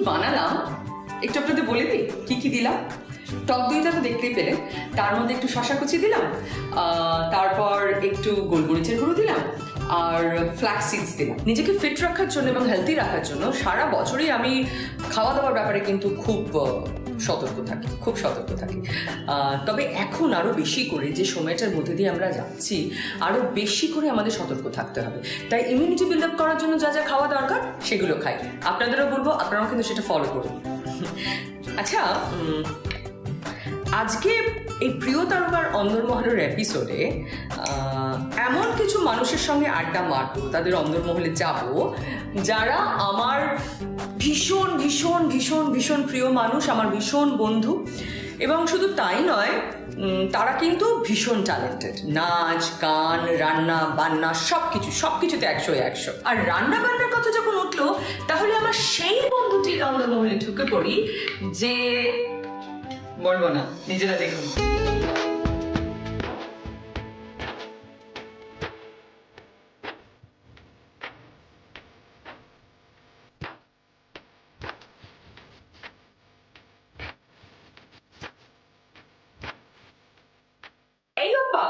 বানালাম একটু আপনাদের বলে দিই কি দিলাম। টক দইটা তো দেখতেই পেলেন, তার মধ্যে একটু শশা কুচি দিলাম, তারপর একটু গোলমরিচের গুঁড়ো দিলাম, আর ফ্ল্যাক্স সিডস দিলাম। নিজেকে ফিট রাখার জন্য এবং হেলদি রাখার জন্য সারা বছরই আমি খাওয়া দাওয়ার ব্যাপারে কিন্তু খুব সতর্ক থাকি। তবে এখন আরো বেশি করে যে সময়টার মধ্যে দিয়ে আমরা যাচ্ছি, আরো বেশি করে আমাদের সতর্ক থাকতে হবে। তাই ইমিউনিটি বিল্ড আপ করার জন্য যা যা খাওয়া দরকার সেগুলো খাই। আপনাদেরও বলবো, আপনারাও কিন্তু সেটা ফলো করুন। আচ্ছা, আজকে এই প্রিয় তারকার অন্দরমহলের এপিসোডে এমন কিছু মানুষের সঙ্গে আড্ডা মারবো, তাদের অন্দরমহলে যাব, যারা আমার ভীষণ ভীষণ ভীষণ ভীষণ প্রিয় মানুষ, আমার ভীষণ বন্ধু। এবং শুধু তাই নয়, তারা কিন্তু ভীষণ ট্যালেন্টেড। নাচ, গান, রান্না বান্না সবকিছুতে 100-100। আর রান্না বান্নার কথা যখন উঠলো, তাহলে আমার সেই বন্ধুটির অন্দরমহলে ঢুকে পড়ি, যে বলবো না, নিজেরা দেখুন। এই বাবা,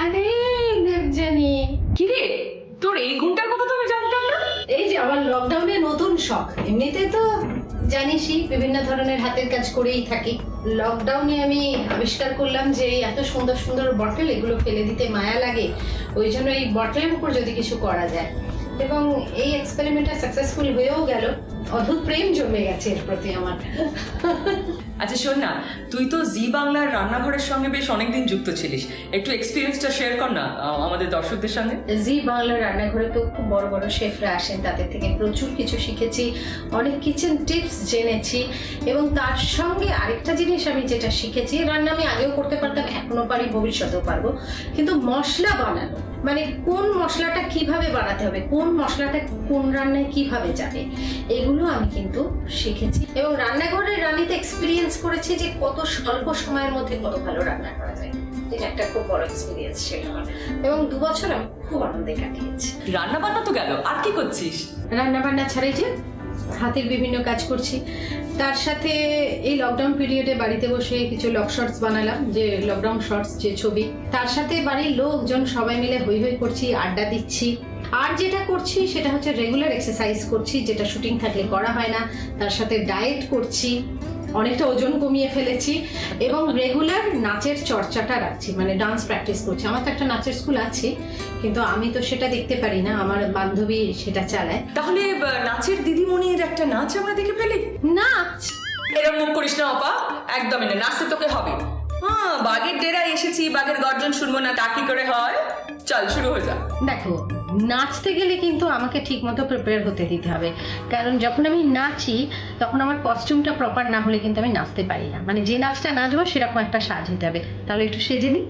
আরে দেবজানি, কিরে তোর এই গুণটার কথা তো আমি জানতাম না। এই যে আমার লকডাউনে নতুন শখ। এমনিতে তো জানিসই বিভিন্ন ধরনের হাতের কাজ করেই থাকি। লকডাউনে আমি আবিষ্কার করলাম যে এত সুন্দর সুন্দর বটল, এগুলো ফেলে দিতে মায়া লাগে, ওই জন্য এই বটলের উপর যদি কিছু করা যায়। এবং এই এক্সপেরিমেন্টটা সাকসেসফুল হয়েও গেল। অদ্ভুত প্রেম জমে গেছে এর প্রতি আমার। আচ্ছা শোন না, তুই তো জি বাংলার রান্নাঘরের সঙ্গে বেশ অনেকদিন যুক্ত ছিলিস, একটু এক্সপিরিয়েন্সটা শেয়ার কর না আমাদের দর্শকদের সঙ্গে। জি বাংলার রান্নাঘরে তো খুব বড় বড় শেফরা আসেন, তাদের থেকে প্রচুর কিছু শিখেছি, অনেক কিচেন টিপস জেনেছি। এবং তার সঙ্গে আরেকটা জিনিস আমি যেটা শিখেছি, রান্না আমি আগেও করতে পারতাম, এখনো পারি, ভবিষ্যতেও পারবো, কিন্তু মশলা বানানো, মানে কোন মশলাটা কিভাবে বানাতে হবে, কোন মশলাটা কোন রান্নায় কিভাবে যাবে, এগুলো আমি কিন্তু শিখেছি। এবং রান্নাঘরের রান্নাতে এক্সপিরিয়েন্স করেছি যে কত স্বল্প সময়ের মধ্যে কত ভালো রান্না করা যায়। এটা একটা খুব বড় এক্সপিরিয়েন্স ছিল আমার, এবং 2 বছর আমি খুব আনন্দে কাটিয়েছি। রান্না বান্না তো গেল, আর কি করছিস? রান্না বান্না ছাড়াই যে হাতের বিভিন্ন কাজ করছি। তার সাথে এই লকডাউন পিরিয়ডে বাড়িতে বসে কিছু লক শর্টস বানালাম, যে লকডাউন শর্টস যে ছবি। তার সাথে বাড়ির লোকজন সবাই মিলে হই হই করছি, আড্ডা দিচ্ছি। আর যেটা করছি সেটা হচ্ছে রেগুলার এক্সারসাইজ করছি, যেটা শুটিং থাকলে করা হয় না। তার সাথে ডায়েট করছি, অনেকটা ওজন কমিয়ে ফেলেছি। এবং রেগুলার নাচের চর্চাটা রাখছি, মানে ডান্স প্র্যাকটিস করছি। আমার তো একটা নাচের স্কুল আছে, কিন্তু আমি তো সেটা দেখতে পারি না, আমার বান্ধবী সেটা চালায়। তাহলে নাচের দিদিমণির একটা নাচ আমরা দেখে ফেলি। নাচ? এরকম মুখ করিস না আপা, একদমই না, নাচতে তোকে হবে। হ্যাঁ, বাঘের ডেরায় এসেছি, বাঘের গর্জন শুনবো না, তা কি করে হয়? চল শুরু হয়ে যা। দেখো, নাচতে গেলে কিন্তু আমাকে ঠিক মতো প্রিপেয়ার হতে দিতে হবে, কারণ যখন আমি নাচি তখন আমার কস্টিউমটা প্রপার না হলে কিন্তু আমি নাচতে পারি না। মানে যে নাচটা নাচবো সেরকম একটা সাজ হতে হবে। তাহলে একটু সেজে নিই।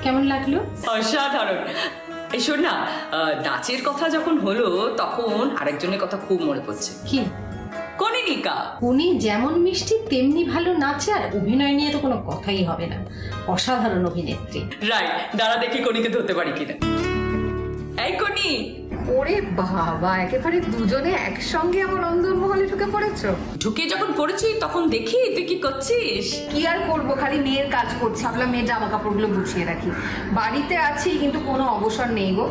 কেমন লাগলো? অসাধারণ। এই শোন না, নাচের কথা যখন হলো তখন আরেকজনের কথা খুব মনে পড়ছে। কি? কনিনিকা। উনি যেমন মিষ্টি তেমনি ভালো নাচে, আর অভিনয় নিয়ে তো কোনো কথাই হবে না, অসাধারণ অভিনেত্রী। রাইট, দাঁড়া দেখি কনিকে ধরতে পারি কিনা। এই কনি, ওরে বাবা, একেবারে দুজনে একসঙ্গে আমার অন্দরমহলে ঢুকে পড়েছো? ঢুকে যখন পড়েছি তখন দেখি তুই কি করছিস। কি আর করবো, খালি মেয়ের কাজ করছি। ভাবলাম মেয়ের জামা কাপড়গুলো গুছিয়ে রাখি। বাড়িতে আছি কিন্তু কোনো অবসর নেই গো,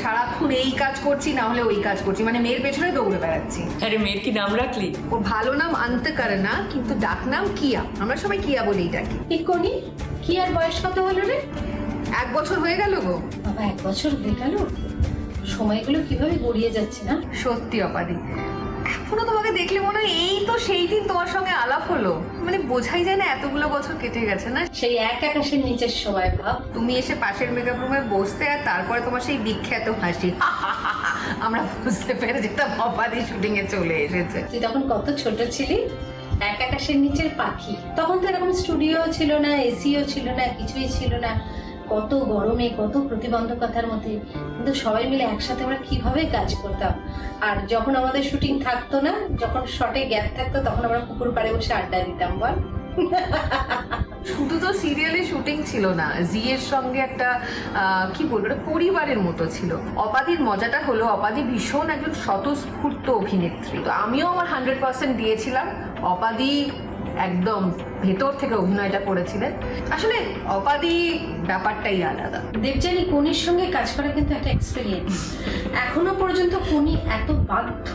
সারাক্ষণ এই কাজ করছি না হলে ওই কাজ করছি, মানে মেয়ের পেছনে দৌড়ে বেড়াচ্ছি। আরে মেয়ের কি নাম রাখলি? ও ভালো নাম আনতে পারে না, কিন্তু ডাক নাম কিয়া, আমরা সবাই কিয়া বলেই ডাকি। এই কোনি কি আর বয়স কত হলো রে? 1 বছর হয়ে গেল গো। বাবা 1 বছর হয়ে গেল, সময়গুলো কিভাবে গড়িয়ে যাচ্ছে না। সত্যি অপাদি, এখনো তোমাকে দেখলে মনে হয় এই তো সেই দিন তোমার সঙ্গে আলাপ হলো, মানে বোঝাই যায় না এতগুলো বছর কেটে গেছে না। সেই এক আকাশের নিচের সময় ভাব। তুমি এসে পাশের মেকআপ রুমে বসতে আর তারপরে তোমার সেই বিখ্যাত হাসি, আমরা বুঝতে পেরে যেতাম অপাদি শুটিং এ চলে এসেছে। তুই তখন কত ছোট ছিলি, এক আকাশের নিচের পাখি। তখন তো এরকম স্টুডিও ছিল না, এসিও ছিল না, কিছুই ছিল না। কত গরমে, কত প্রতিবন্ধকতার মধ্যে, কিন্তু সবাই মিলে একসাথে আমরা কিভাবে কাজ করতাম। আর যখন আমাদের শুটিং থাকতো না, যখন শর্টে গ্যাপ থাকতো, তখন আমরা পুকুর পাড়ে বসে আড্ডা দিতাম। বল, শুধু তো সিরিয়ালে শুটিং ছিল না, জি এর সঙ্গে একটা কি বলবো, একটা পরিবারের মতো ছিল। অপাদির মজাটা হলো অপাদি ভীষণ একজন স্বতঃস্ফূর্ত অভিনেত্রী, তো আমিও আমার 100% দিয়েছিলাম। অপাদি একদম ভেতর থেকে অভিনয়টা করেছিলেন। আসলে অপাদি ব্যাপারটাই আলাদা। দেবযানী কোনির সঙ্গে কাজ করা কিন্তু একটা এক্সপেরিয়েন্স। এখনো পর্যন্ত কোনি এত বাধ্য,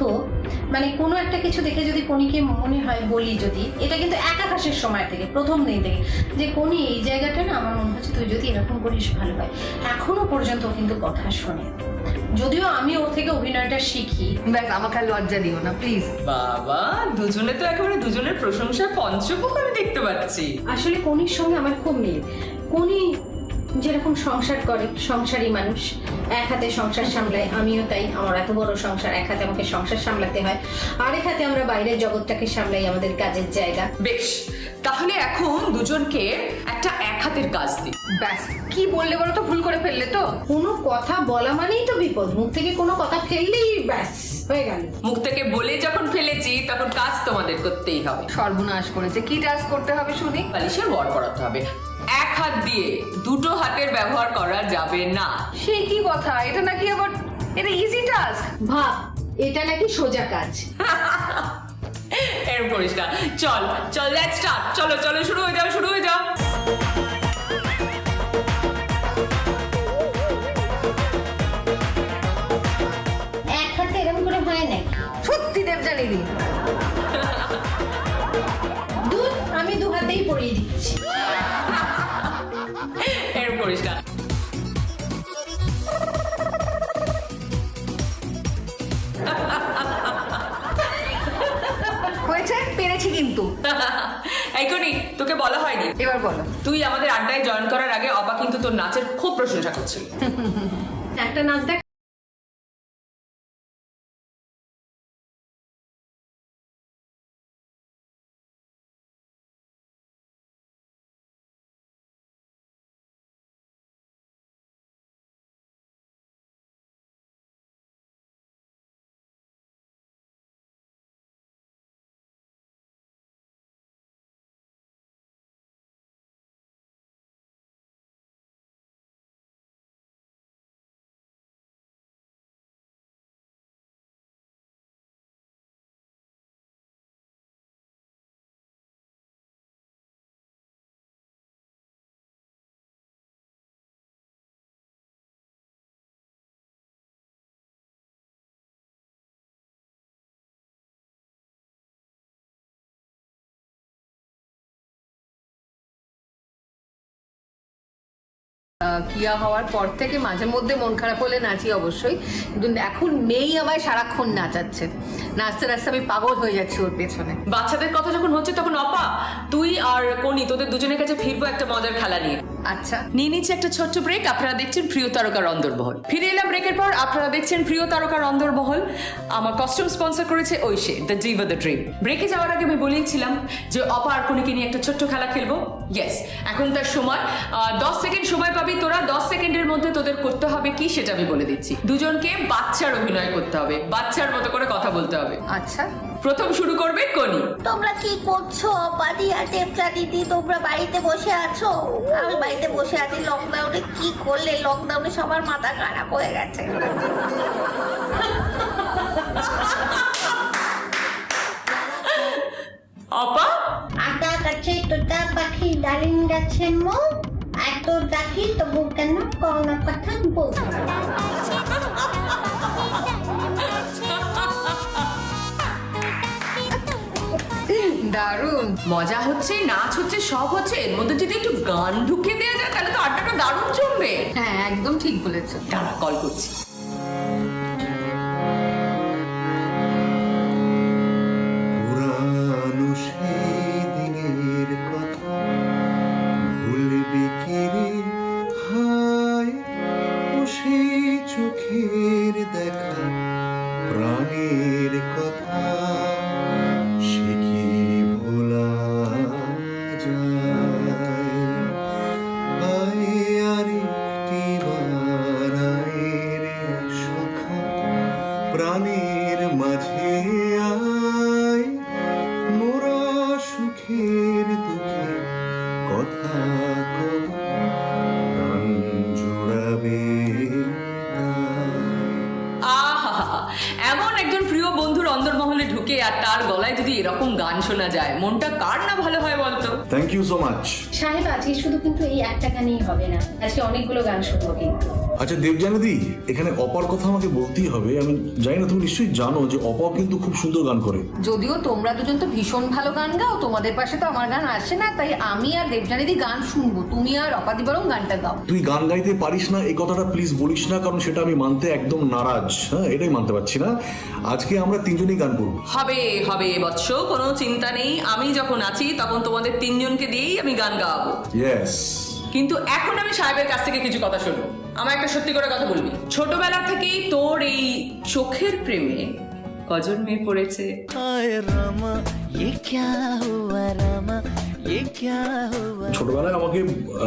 মানে কোনো একটা কিছু দেখে যদি কোনিকে মনে হয় বলি, যদি এটা কিন্তু এক আকাশের সময় থেকে, প্রথম দিন থেকে, যে কোনি এই জায়গাটা না আমার মনে হচ্ছে তুই যদি এরকম করিস ভালো হয়, এখনো পর্যন্ত কিন্তু কথা শোনে। যদিও আমি ওর থেকে অভিনয়টা শিখি। দেখ, আমাকে আর লজ্জা দিও না প্লিজ। বাবা, দুজনে তো একেবারে দুজনের প্রশংসা পঞ্চমুখ আমি দেখতে পাচ্ছি। আসলে কোনির সঙ্গে আমার খুব মিল। কোনি যেরকম সংসার করে, সংসারী মানুষ, এক হাতে সংসার সামলায়, আমিও তাই। আমার এত বড় সংসার, এক হাতে আমাকে সংসার সামলাতে হয়, আরেক হাতে আমরা বাইরের জগৎটাকে সামলাই, আমাদের কাজের জায়গা। বেশ, তাহলে এখন দুজনকে একটা এক হাতের কাজ দিই। ব্যাস, কি বললে বলো তো, ভুল করে ফেললে তো। কোনো কথা বলা মানেই তো বিপদ, মুখ থেকে কোনো কথা ফেললেই ব্যাস হয়ে গেল। মুখ থেকে বলে যখন ফেলেছি তখন কাজ তোমাদের করতেই হবে। সর্বনাশ করেছে। কি টাস্ক করতে হবে শুনি? বালিশের ওয়ার করাতে হবে। এক হাত দিয়ে দুটো হাতের ব্যবহার করা যাবে না। সে কি কথা, এটা নাকি আবার, এটা ইজি টাস্ক? ভাব, এটা নাকি সোজা কাজ। এরকম করিস না। চল চল, লেটস স্টার্ট। চলো চলো, শুরু হয়ে যাও, শুরু হয়ে যাও। এক হাতে এরকম করে হয় নাকি? সত্যি দেবযানী দি, দুধ আমি দু হাতেই পরিয়ে দিচ্ছি। এরকম করিস না। হয়েছে, পেরেছি কিন্তু। এই কোনি, তোকে বলা হয়নি, এবার বলো। তুই আমাদের আড্ডায় জয়েন করার আগে অপা কিন্তু তোর নাচের খুব প্রশংসা করছিল। একটা নাচ দেখ। কিয়া হওয়ার পর থেকে মাঝে মধ্যে মন খারাপ হলে নাচি অবশ্যই, কিন্তু এখন মেয়েই আমায় সারাক্ষণ নাচাচ্ছে। নাচতে নাচতে আমি পাগল হয়ে যাচ্ছি ওর পেছনে। বাচ্চাদের কথা যখন হচ্ছে তখন অপা, তুই আর কোনি তোদের দুজনের কাছে ফিরবো একটা মজার খেলা নিয়ে। আচ্ছা, নিয়ে নিচ্ছে একটা ছোট্ট ব্রেক। আপনারা দেখছেন প্রিয় তারকার অন্দরমহল। ফিরে এলাম ব্রেকের পর। আপনারা দেখছেন প্রিয় তারকার অন্দরমহল। আমার কস্টিউম স্পন্সর করেছে ঐশে, দ্য ডিভা দ্য ড্রিম। ব্রেকে যাওয়ার আগে আমি বলেইছিলাম যে অপা আর কোনিকে নিয়ে একটা ছোট্ট খেলা খেলবো। ইয়েস, এখন তার সময়। 10 সেকেন্ড সময় পাবি তোরা। 10 সেকেন্ডের মধ্যে তোদের করতে হবে কি সেটা আমি বলে দিচ্ছি। দুজনকে বাচ্চার অভিনয় করতে হবে, বাচ্চার মতো করে কথা বলতে হবে। আচ্ছা, প্রথম শুরু করবে কোনি। তোমরা কি করছো অপাদি আর দেবচা দিদি? তোমরা বাড়িতে বসে আছো? আমি বাড়িতে বসে আছি। লকডাউনে কি করলে? লকডাউনে সবার মাথা খারাপ হয়ে গেছে। ডালিম গাছের মুখ, এত ডাকি তবু কেন কোনো কথা বলবো না? দারুণ। মজা হচ্ছে, নাচ হচ্ছে, সব হচ্ছে, এর মধ্যে যদি একটু গান ঢুকিয়ে দেওয়া যায় তাহলে তো আড্ডাটা দারুণ জমবে। হ্যাঁ, একদম ঠিক বলেছো। দাঁড়া, কল করছি। পুরানো সেই দিনের কথা ভুলবি কি রে হায়, ও সেই চোখের দেখা প্রাণের কথা সে কি ভোলা যায়? আয় আরেকটি বার আয় রে সখা, প্রাণের মাঝে আয়, মোরা সুখের দুঃখে কথা কব, প্রাণ জোড়াবে আহা, এমন একজন প্রিয় বন্ধুর অন্দরমহলে ঢুকে আর তার গলায় যদি এরকম গান শোনা যায়, মনটা কার না ভালো হয় বলতো? Thank you so much. সাহেব, আজকে শুধু কিন্তু এই একটা গানই হবে না, আজকে অনেকগুলো গান শুনবো কিন্তু। আচ্ছা দেবজানীদি, এখানে অপার কথা আমাকে বলতেই হবে। আমি জানি না তুমি নিশ্চয়ই জানো যে অপাও কিন্তু খুব সুন্দর গান করে। যদিও তোমরা দুজন তো ভীষণ ভালো গান গাও, তোমাদের পাশে তো আমার গান আসে না, তাই আমি আর দেবজানীদি গান শুনবো, তুমি আর অপাদি বরং গানটা গাও। তুই গান গাইতে পারিস না এই কথাটা প্লিজ বলিস না, কারণ সেটা আমি মানতে একদম নারাজ। হ্যাঁ, এটাই মানতে পারছি না। আজকে আমরা তিনজনই গান করবো। হবে হবে বৎস, কোনো চিন্তা নেই। আমি যখন আছি তখন তোমাদের তিনজনকে দিয়েই আমি গান গাওয়াবো। ইয়েস। কিন্তু এখন আমি সাহেবের কাছ থেকে কিছু কথা শুনবো। আমার একটা সত্যি করে কথা বলবি, ছোটবেলা থেকেই তোর এই চোখের প্রেমে কজন মেয়ে পড়েছে? ছোটবেলায় আমাকে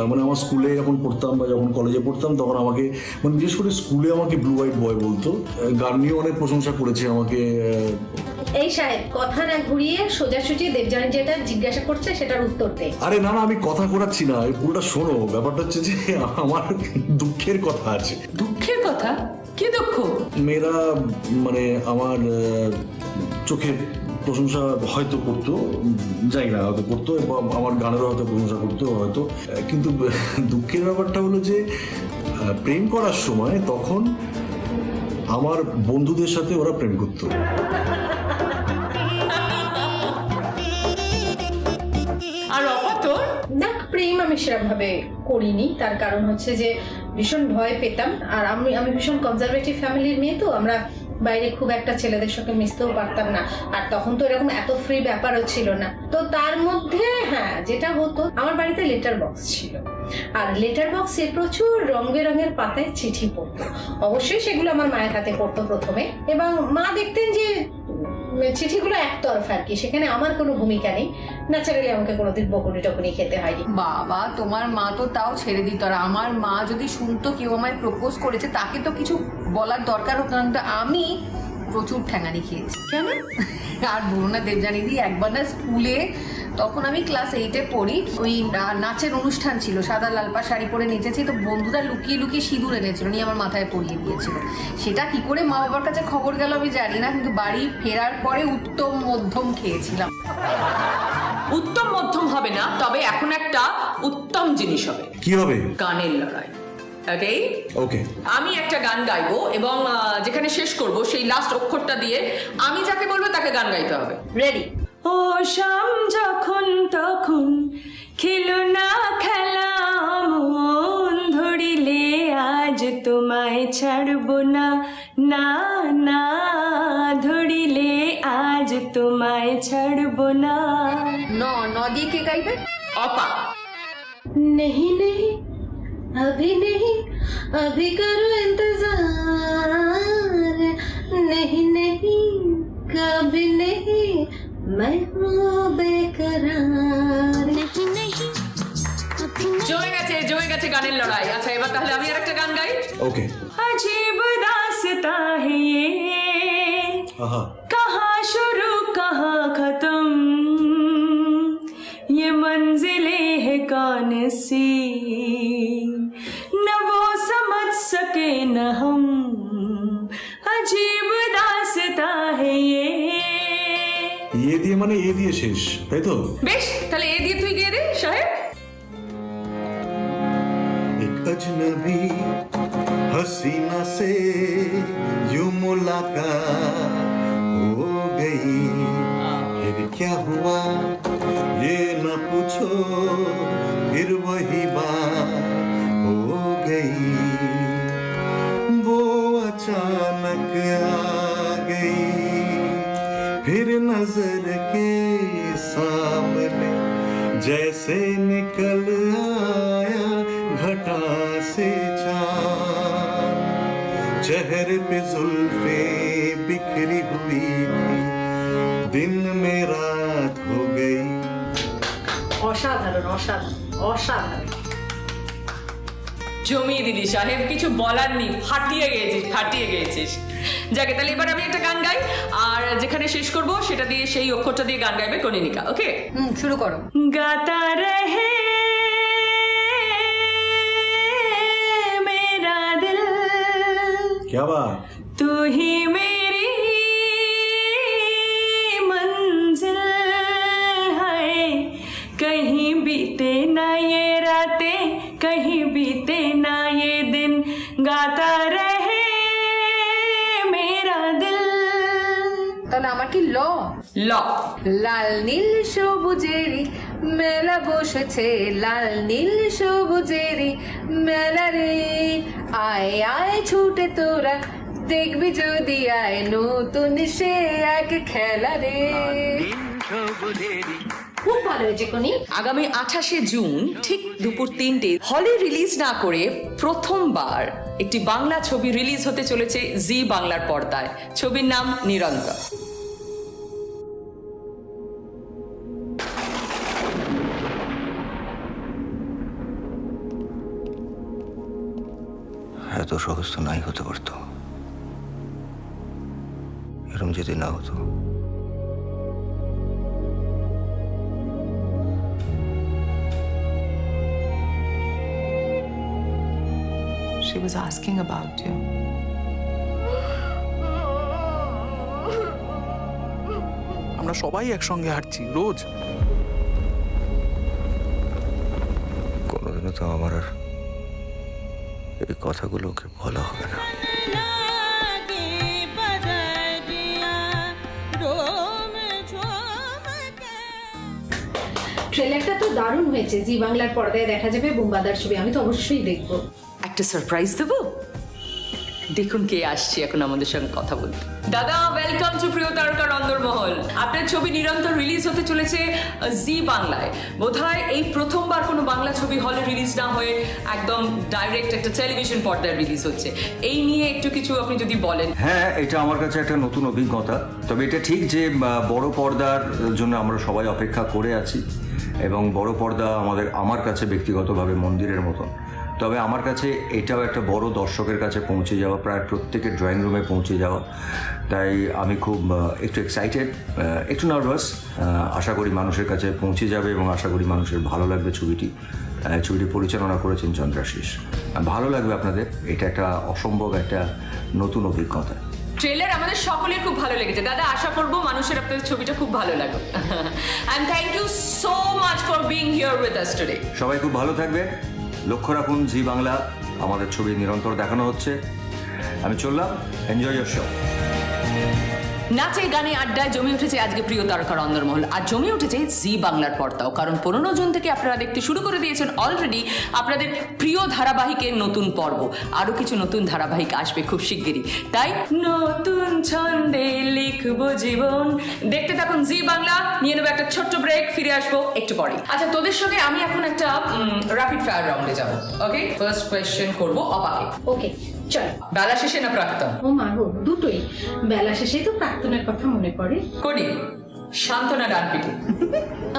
মানে আমার স্কুলে যখন পড়তাম বা যখন কলেজে পড়তাম তখন আমাকে মানে বিশেষ করে স্কুলে আমাকে ব্লু হোয়াইট বয় বলতো। গান নিয়ে অনেক প্রশংসা করেছে আমাকে। এই সাহেব, কথা না ঘুরিয়ে সোজাসুজি দেবজানী যেটা জিজ্ঞাসা করছে সেটার উত্তর দে। আরে না না, আমি কথা ঘোরাচ্ছি না, এই পুরোটা শোনো। ব্যাপারটা হচ্ছে যে আমার দুঃখের কথা আছে। দুঃখের কথা? কি দুঃখ? মেয়েরা মানে আমার চোখের প্রশংসা হয়তো করতো, জানি না, হয়তো করতো, এবং আমার গানেরও হয়তো প্রশংসা করতো হয়তো। কিন্তু দুঃখের ব্যাপারটা হলো যে প্রেম করার সময় তখন আমার বন্ধুদের সাথে ওরা প্রেম করতো। আর অপা তোর? না, প্রেম আমি সেরকম ভাবে করিনি। তার কারণ হচ্ছে যে ভীষণ ভয় পেতাম, আর আমি ভীষণ কনজারভেটিভ ফ্যামিলির মেয়ে, তো আমরা বাইরে খুব একটা ছেলেদের সঙ্গে মিশতেও পারতাম না। আর তখন তো এরকম এত ফ্রি ব্যাপারও ছিল না। তো তার মধ্যে হ্যাঁ, যেটা হতো, আমার বাড়িতে লেটার বক্স ছিল, আর লেটার বক্সে প্রচুর রং বেরঙের পাতায় চিঠি পড়তো। অবশ্যই সেগুলো আমার মায়ের হাতে পড়তো প্রথমে, এবং মা দেখতেন যে চিঠিগুলো একতরফা আর কি, সেখানে আমার কোনো ভূমিকা নেই। ন্যাচারালি আমাকে কোনোদিন বকুনি টকুনি খেতে হয়নি। বাবা, তোমার মা তো তাও ছেড়ে দিত। আর আমার মা যদি শুনতো কেউ আমায় প্রপোজ করেছে, তাকে তো কিছু বলার দরকার হতো না, কিন্তু আমি প্রচুর ঠ্যাঙানি খেয়েছি। কেন? আর বলো না দেবজানীদি, একবার না স্কুলে, তখন আমি ক্লাস 8-এ পড়ি, ওই নাচের অনুষ্ঠান ছিল, সাদা লালপা শাড়ি পরে নেচেছি, তো বন্ধুরা লুকিয়ে লুকিয়ে সিঁদুর এনেছিল, নিয়ে আমার মাথায় পরিয়ে দিয়েছিল। সেটা কি করে মা বাবার কাছে খবর গেল আমি জানি না, কিন্তু বাড়ি ফেরার পরে উত্তম মধ্যম খেয়েছিলাম। উত্তম মধ্যম হবে না, তবে এখন একটা উত্তম জিনিস হবে। কি হবে? গানের লড়াই। ওকে ওকে, আমি একটা গান গাইবো এবং যেখানে শেষ করব সেই লাস্ট অক্ষরটা দিয়ে আমি যাকে বলবো তাকে গান গাইতে হবে। রেডি? ও শাম যখন তখন খেলো না খেলা, মন ধরিলে আজ তোমায় ছাড়বো না, না না ধরিলে আজ তোমায় ছাড়বো না। ন দিয়ে কে গাইবে? অপা। नहीं नहीं अभी नहीं, अभी करो इंतजार, नहीं नहीं कभी नहीं, मैं हूँ बेकरार। नहीं नहीं জমে গেছে গানের লড়াই। আচ্ছা, এবার তাহলে আমি আর একটা গান গাই। ওকে। अजीब दास्तां है ये, আহা, कहाँ शुरू कहाँ खत्म, ये मंजिलें है कौन सी, न वो समझ सके न हम, अजीब दास्तां है ये। ইয়ে দিয়ে মানে এ দিয়ে শেষ, তাই তো? বেশ, তাহলে এ দিয়ে তুই গিয়ে দে সাহেব। अजनबी हसीना से यूं मुलाकात हो गई, फिर क्या हुआ ये न पूछो, फिर वही बात हो गई, वो अचानक आ गई, फिर नजर के सामने जैसे निकल आया घटा से चाँद, चेहरे पे जुल्फे बिखरी हुई थी, दिन में रात हो गई। অসাধারণ অসাধারণ অসাধারণ। জমিয়ে দিলি সাহেব, কিছু বলার নেই, ফাটিয়ে গেছিস। যাকে তাহলে এবার আমি একটা গান গাই, আর যেখানে শেষ করব সেটা দিয়ে, সেই অক্ষরটা দিয়ে গান গাইবে কনিনিকা। ওকে, শুরু করো। গাতা রহে মেরা দিল, क्या बात, तू ही मेरी मंजिल है, कहीं बीते ना ये रातें, कहीं बीते ना ये दिन, गाता रहे मेरा दिल। তাহলে আমার কি ল? ল। লাল নীল সবুজেরি মেলা বসেছে, লাল নীল সবুজেরি মেলা রে, আয় আয় ছুটে তোরা দেখবি যদি আয়, নতুন সে এক খেলা রে। খুব ভালো হয়েছে কোনি। আগামী 28শে জুন ঠিক দুপুর 3টে হলে রিলিজ না করে প্রথমবার একটি বাংলা ছবি রিলিজ হতে চলেছে জি বাংলার পর্দায়। ছবির নাম নিরন্তর। এত সহজ তো নাই হতে পারতো, এরম যদি না হতো। She was asking about you. আমরা সবাই একসঙ্গে হাঁটছি রোজ। কোনোদিনও তো আমার আর এই কথাগুলোকে বলা হবে না। ট্রেলারটা তো দারুণ হয়েছে। জি বাংলার পর্দায় দেখা যাবে বুম্বাদার ছবি, আমি তো অবশ্যই দেখবো। একটা সারপ্রাইজ দেবো, দেখুন কে আসছে এখন আমাদের সঙ্গে কথা বলতে। দাদা, ওয়েলকাম টু প্রিয় তারকার অন্দরমহল। আপনার ছবি নিরন্তর রিলিজ হতে চলেছে জি বাংলায়। বোধহয় এই প্রথমবার কোনো বাংলা ছবি হলে রিলিজ না হয়ে একদম ডাইরেক্ট একটা টেলিভিশন পর্দায় রিলিজ হচ্ছে। এই নিয়ে একটু কিছু আপনি যদি বলেন। হ্যাঁ, এটা আমার কাছে একটা নতুন অভিজ্ঞতা। তবে এটা ঠিক যে বড় পর্দার জন্য আমরা সবাই অপেক্ষা করে আছি, এবং বড় পর্দা আমার কাছে ব্যক্তিগতভাবে মন্দিরের মতন। তবে আমার কাছে এটাও একটা বড় দর্শকের কাছে পৌঁছে যাওয়া, প্রায় প্রত্যেকের ড্রয়িং রুমে পৌঁছে যাওয়া। তাই আমি খুব একটু এক্সাইটেড, একটু নার্ভাস। আশা করি মানুষের কাছে পৌঁছে যাবে এবং আশা করি মানুষের ভালো লাগবে ছবিটি। ছবিটি পরিচালনা করেছেন চন্দ্রাশিস। ভালো লাগবে আপনাদের। এটা একটা অসম্ভব একটা নতুন অভিজ্ঞতা। ট্রেলার আমাদের সকলের খুব ভালো লেগেছে দাদা। আশা করবো মানুষের আপনাদের ছবিটা খুব ভালো লাগবে। And thank you so much for being here with us today. সবাই খুব ভালো থাকবে, লক্ষ্য রাখুন জি বাংলা, আমাদের ছবি নিরন্তর দেখানো হচ্ছে। আমি চললাম, এনজয় ইয়োর শো। নাচে গানে আড্ডায় জমে উঠেছে আজকে প্রিয় তারকার অন্দরমহল, আর জমে উঠেছে জি বাংলার পর্দাও। কারণ 15 জুন থেকে আপনারা দেখতে শুরু করে দিয়েছেন অলরেডি আপনাদের প্রিয় ধারাবাহিকের নতুন পর্ব। আরো কিছু নতুন ধারাবাহিক আসবে খুব শিগগিরই। তাই নতুন ছন্দে লিখবো জীবন। দেখতে থাকুন জি বাংলা। নিয়ে নেবো একটা ছোট্ট ব্রেক, ফিরে আসবো একটু পরে। আচ্ছা, তোদের সঙ্গে আমি এখন একটা র্যাপিড ফায়ার রাউন্ডে যাবো। ওকে, ফার্স্ট কোয়েশ্চেন করবো অপাকে। ওকে, চল। বেলা শেষে না প্রাক্তন? ও মা গো, দুটোই। বেলা শেষেই তো প্রাক্তনের কথা মনে পড়ে। করি শান্তনা ডানপিটে।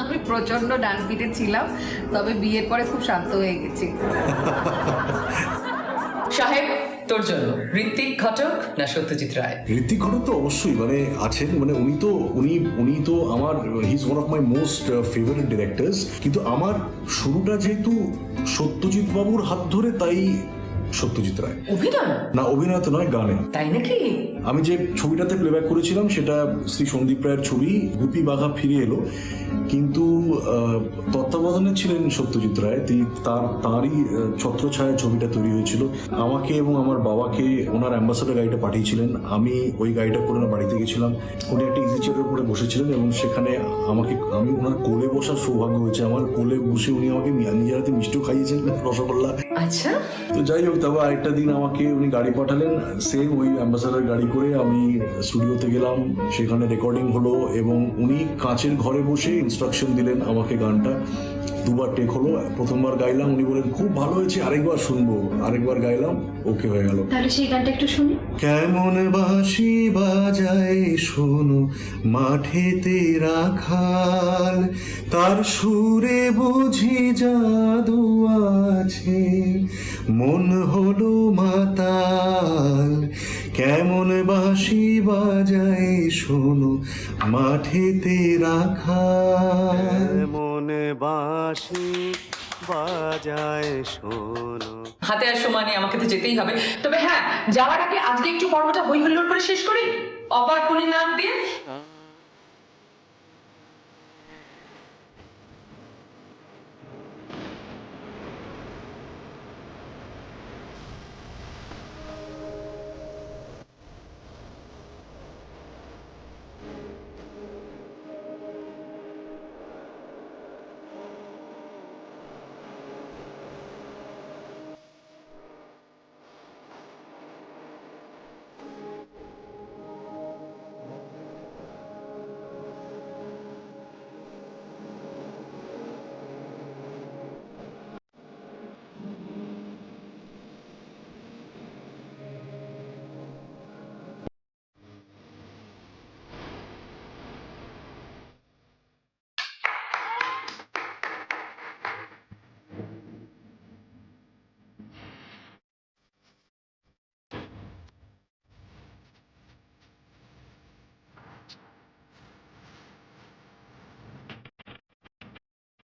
আমি প্রচন্ড ডানপিটে ছিলাম, তবে বিয়ের পরে খুব শান্ত হয়ে গেছি। সাহেব, তোর জন্য ঋত্বিক ঘটক না সত্যজিৎ রায়? ঋত্বিক ঘটক তো অবশ্যই আছেন, উনি তো আমার he is one of my most favourite directors. কিন্তু আমার শুরুটা যেহেতু সত্যজিৎ বাবুর হাত ধরে, তাই সত্যজিৎ রায়। অভিনয়? না, অভিনয় তো নয়, গানে। তাই নাকি? আমি যে ছবিটাতে প্লেব্যাক করেছিলাম সেটা শ্রী সন্দীপ রায়ের ছবি, গুপি বাঘা ফিরে এলো, কিন্তু তত্ত্বাবধানে ছিলেন সত্যজিৎ রায়। তাঁরই ছত্রছায়া ছবিটা তৈরি হয়েছিল। আমাকে এবং আমার বাবাকে ওনার অ্যাম্বাসাডার গাড়িটা পাঠিয়েছিলেন, আমি ওই গাড়িটা করে ওনার বাড়িতে গেছিলাম। উনি একটা ইজি চেয়ারের উপরে বসেছিলেন এবং সেখানে আমি ওনার কোলে বসার সৌভাগ্য হয়েছে। আমার কোলে বসে উনি আমাকে নিজের হাতে মিষ্টিও খাইয়েছেন, রসগোল্লা। আচ্ছা। তো যাই হোক, তবে আরেকটা দিন আমাকে উনি গাড়ি পাঠালেন, সেম ওই অ্যাম্বাসাডার গাড়ি করে আমি স্টুডিওতে গেলাম, সেখানে রেকর্ডিং হলো এবং উনি কাঁচের ঘরে বসে ইনস্ট্রাকশন দিলেন আমাকে। গানটা দুবার টেক হলো, প্রথমবার গাইলাম, উনি বলেন খুব ভালো হয়েছে, আরেকবার শুনবো। আরেকবার গাইলাম, ওকে হয়ে গেল। তাহলে সেই গানটা একটু শুনি। কেমন বাঁশি বাজায় শোনো মাঠেতে রাখাল, তার সুরে বুঝি জাদু আছে, মন হলো মাতাল। কেমন বাঁশি বাজায় শোনো মাঠেতে রাখাল, মনে বাঁশি বাজায় শোনো। হাতে আর সময় নেই, আমাকে তো যেতেই হবে। তবে হ্যাঁ, যাওয়ার আগে আজকে একটু পর্বটা হই হুল্লোড় করে শেষ করি, অপার কোণে নাম দিয়ে।